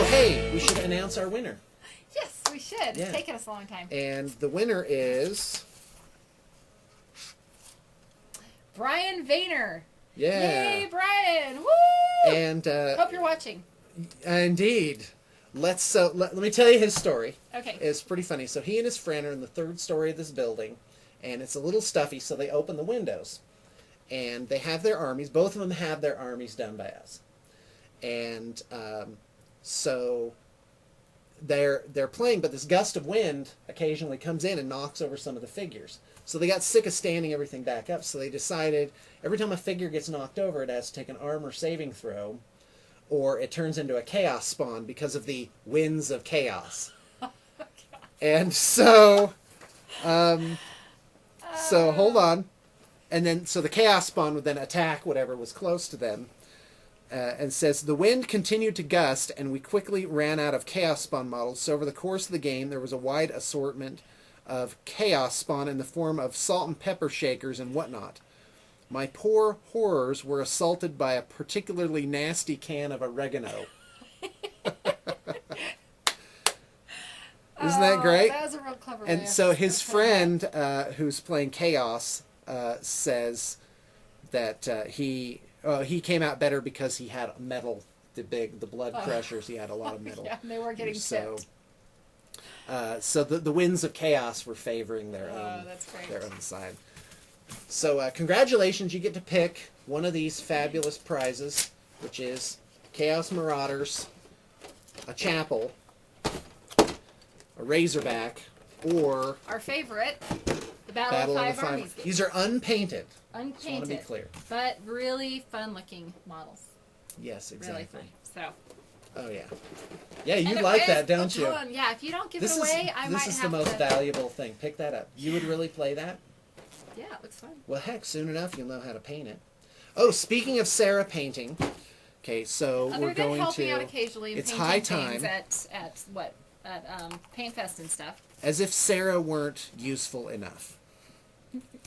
Oh, hey, we should announce our winner. Yes, we should. It's taken us a long time. And the winner is... Brian Vayner. Yeah. Yay, Brian! Woo! And hope you're watching. Indeed. Let me tell you his story. Okay. It's pretty funny. So he and his friend are in the 3rd story of this building, and it's a little stuffy, so they open the windows. And they have their armies. Both of them have their armies done by us. And so they're playing, but this gust of wind occasionally comes in and knocks over some of the figures. So they got sick of standing everything back up, so they decided every time a figure gets knocked over, it has to take an armor saving throw, or it turns into a chaos spawn because of the winds of chaos. And so, so hold on. And then, so the chaos spawn would then attack whatever was close to them. And says, the wind continued to gust, and we quickly ran out of chaos spawn models. So over the course of the game, there was a wide assortment of chaos spawn in the form of salt and pepper shakers and whatnot. My poor horrors were assaulted by a particularly nasty can of oregano. Isn't that great? That was a real clever And so his friend, who's playing chaos, says that he came out better because he had metal, the blood crushers. He had a lot of metal. Yeah, they were getting tipped. So the winds of chaos were favoring their own side. So congratulations, you get to pick one of these fabulous prizes, which is Chaos Marauders, a chapel, a Razorback, or our favorite, the Battle of the Five Armies. These are unpainted. Unpainted. Just want to be clear. But really fun-looking models. Yes, exactly. Really fun. So. Oh yeah. Yeah, you like that, don't you? Yeah, if you don't give it away, I might have to... This is the most valuable thing. Pick that up. You would really play that? Yeah, it looks fun. Well, heck, soon enough you'll know how to paint it. Oh, speaking of Sarah painting, okay, so we're going to... help me out occasionally. It's high time. At Paint Fest and stuff. As if Sarah weren't useful enough.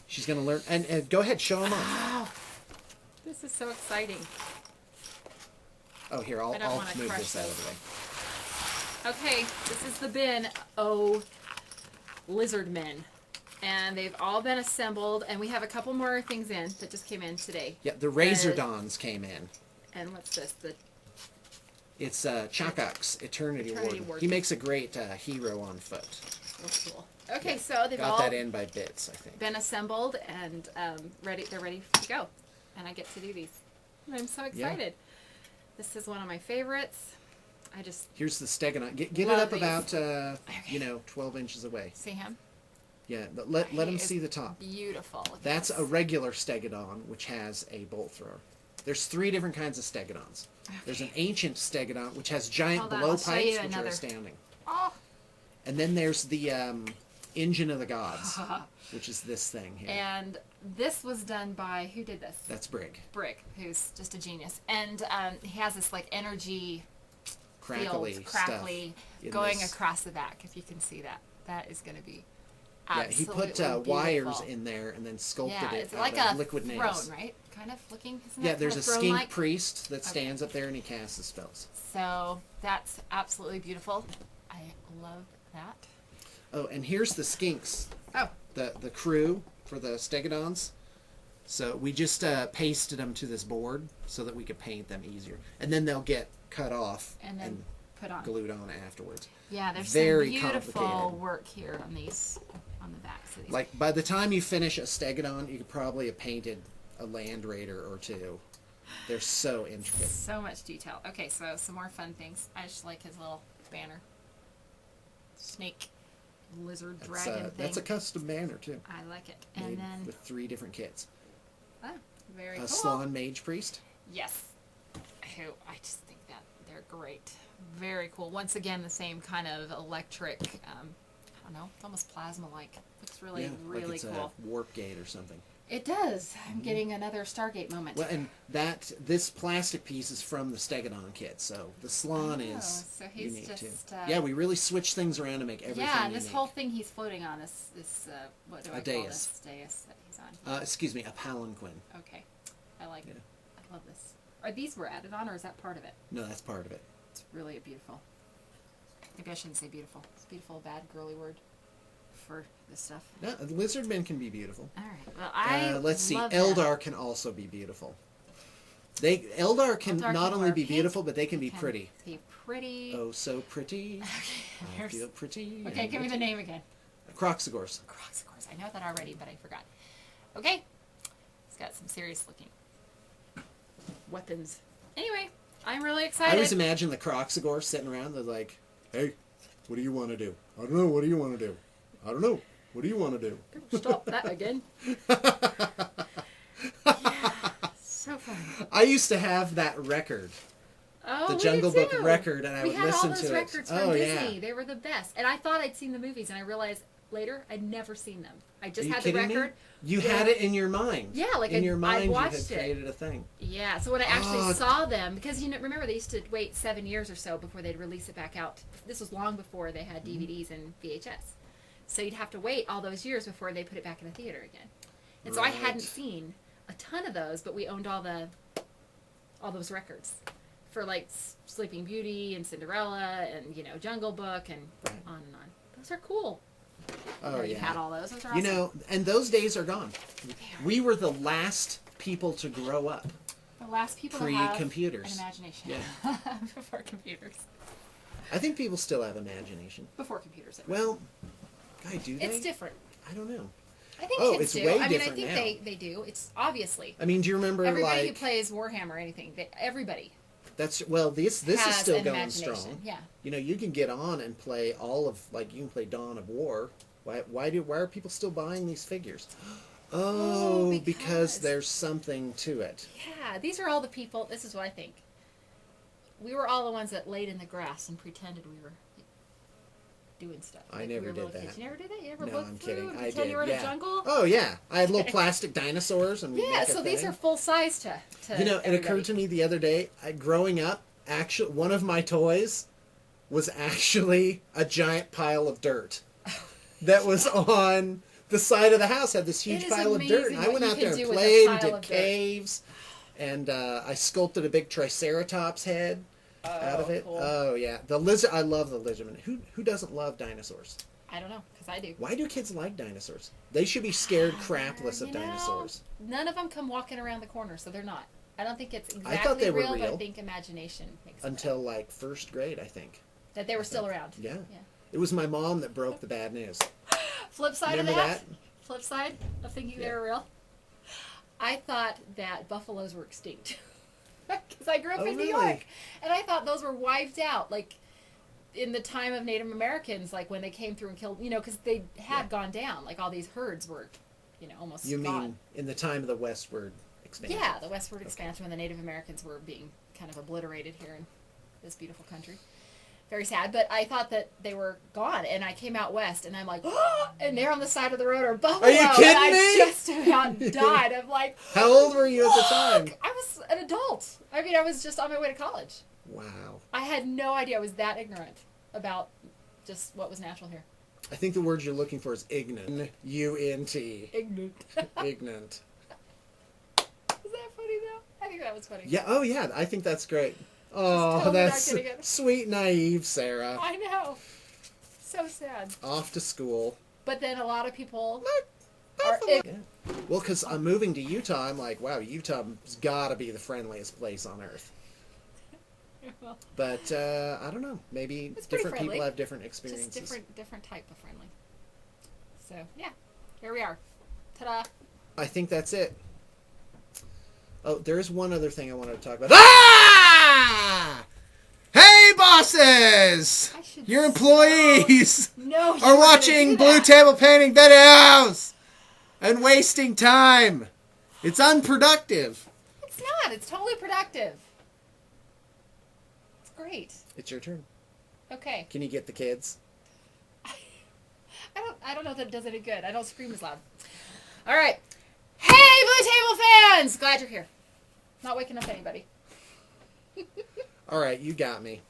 She's going to learn... And go ahead, show them off. This is so exciting. Oh, here, I'll move this out of the way. Okay, this is the bin. Lizard Men. And they've all been assembled, and we have a couple more things in that just came in today. Yeah, the Razordons came in. And what's this? It's Chakak's Eternity Warden. He makes a great hero on foot. Oh, cool. Okay, so they've all got that in by bits, I think. Been assembled and ready. They're ready to go, and I get to do these. I'm so excited. Yeah. This is one of my favorites. Here's the Stegonon. Get it up about 12 inches away. See him? Yeah, let him see the top. Beautiful. That's a regular Stegodon, which has a bolt thrower. There's 3 different kinds of Stegodons. Okay. There's an ancient Stegodon, which has giant blowpipes, which are astounding. Oh. And then there's the Engine of the Gods, which is this thing here. And this was done by, who did this? That's Brig. Brig, who's just a genius. And he has this like energy crackly going across the back, if you can see that. That is going to be absolutely he put wires in there and then sculpted it it's like out a of liquid throne, nails. Right? Kind of looking. There's a skink priest that stands up there and he casts the spells. So that's absolutely beautiful. I love that. Oh, and here's the skinks. Oh. The crew for the Stegodons. So we just pasted them to this board so that we could paint them easier. And then they'll get cut off and then put on. Glued on afterwards. Yeah, there's very some beautiful work here on these, on the backs of these. Like, by the time you finish a Stegodon, you could probably have painted a Land Raider or 2. They're so intricate. So much detail. Okay, so some more fun things. I just like his little banner. Snake, lizard, dragon thing. That's a custom banner, too. I like it. Made and then with 3 different kits. Oh, very cool. A Slan Mage Priest. Yes. Who I just think that they're great. Very cool. Once again, the same kind of electric, I don't know, it's almost plasma-like. Looks really, really like it's cool. A warp gate or something. It does. I'm getting another Stargate moment. Well, and this plastic piece is from the Stegodon kit, so the Slan is so he's unique just, too. Yeah, we really switched things around to make everything unique. This whole thing he's floating on is what do I call this? Dais that he's on. Excuse me, a palanquin. Okay, I like it. I love this. Are these were added on, or is that part of it? No, that's part of it. It's really a beautiful. Maybe I shouldn't say beautiful. It's beautiful, a bad, girly word for this stuff. No, lizard men can be beautiful. All right. Well, I let's see. love Eldar that. can also be beautiful. Eldar can Eldar not can only wear be pink, beautiful, but they can be can pretty. Be pretty. Oh, so pretty. I There's- feel pretty. Okay, and give me the witty. name again. Croxagors. Crocs, of course. I know that already, but I forgot. Okay. It's got some serious looking weapons. Anyway, I'm really I excited. always imagine the Croxagors sitting around. They're like, "Hey, what do you want to do? I don't know. What do you want to do? I don't know. What do you want to do?" Stop that again. So fun. I used to have that record, Oh, the we Jungle did Book too. record, and I We would had listen all those to records it. from Oh Disney. yeah. They were the best. And I thought I'd seen the movies, and I realized later I'd never seen them. I Are just you had the kidding me? record. You Yeah. had it in your mind. Yeah, like in your I mind, you had watched it. created a thing. Yeah, so when I actually Oh. saw them, because remember they used to wait 7 years or so before they'd release it back out. This was long before they had DVDs and VHS. So you'd have to wait all those years before they put it back in the theater again. And so I Right. hadn't seen a ton of those, but we owned all those records for like Sleeping Beauty and Cinderella and Jungle Book and Right. on and on. Those are cool. Oh You yeah. had all those. Those are You awesome. know, and those days are gone. They are We were the last people to grow up the last people to have pre-computers. an imagination. Yeah. Before computers. I think people still have imagination. Before computers. Well, guy, do they? It's different. I don't know. I think Oh, kids it's do. way I mean, I different think now. they do. It's obviously I mean, do you remember everybody who like plays Warhammer or anything. Everybody this is has still an going imagination. strong. Yeah. You know, you can get on and play all of you can play Dawn of War. Why are people still buying these figures? Oh, because because there's something to it. Yeah. These are all the people. This is what I think. We were all the ones that laid in the grass and pretended we were doing stuff. I Like, never we were did little that. kids. You never did that? You ever No, looked I'm through kidding. and I pretend did. you were in Yeah. a jungle? Oh yeah, I had little plastic dinosaurs and we Yeah. make a So these thing. are full size to You know, it everybody. occurred to me the other day. Growing up, actually, one of my toys was actually a giant pile of dirt that was on the side of the house. Had this huge It is pile of dirt, amazing and I what went you out can there and do with a played and pile did of dirt. caves, and I sculpted a big Triceratops head out of it. Cool. Oh yeah, the lizard. I love the lizardman. Who doesn't love dinosaurs? I don't know, because I do. Why do kids like dinosaurs? They should be scared crapless of You know, dinosaurs. None of them come walking around the corner, so they're not. I don't think it's exactly I thought they were real, but I real. think imagination makes it Until like first grade, I think. that they were still around. Yeah. Yeah. It was my mom that broke the bad news. Flip side Remember of that, that? flip side of thinking they Yeah. were real. I thought that buffaloes were extinct because I grew up Oh, in New really? York, and I thought those were wiped out, like in the time of Native Americans, like when they came through and killed, because they had Yeah. gone down, like all these herds were, almost You gone. mean in the time of the westward expansion? Yeah, the westward expansion when the Native Americans were being kind of obliterated here in this beautiful country. Very sad, but I thought that they were gone, and I came out west, and I'm like, oh, and there on the side of the road are buffalo. Are you kidding and I me? just about died. I'm like, How old were you at the time? I was an adult. I mean, I was just on my way to college. Wow. I had no idea. I was that ignorant about just what was natural here. I think the word you're looking for is ignorant. U-N-T. Ignorant. Ignorant. Is that funny, though? I think that was funny. Yeah, oh yeah, I think that's great. totally Oh, not that's getting it. sweet, naive Sarah. I know. So sad. Off to school. But then a lot of people Yeah. Well, because I'm moving to Utah, I'm like, wow, Utah's got to be the friendliest place on earth. well, But I don't know. Maybe It's pretty different friendly. people have different experiences. just different type of friendly. So yeah, here we are. Ta-da! I think that's it. Oh, there's one other thing I wanted to talk about. Ah! Hey, bosses! I should Your employees No, you are were gonna watching do blue that. table painting videos and wasting time. It's unproductive. It's not. It's totally productive. It's great. It's your turn. Okay. Can you get the kids? I don't know if that does any good. I don't scream as loud. All right. Hey, Blue Table fans! Glad you're here. Not waking up anybody. All right, you got me.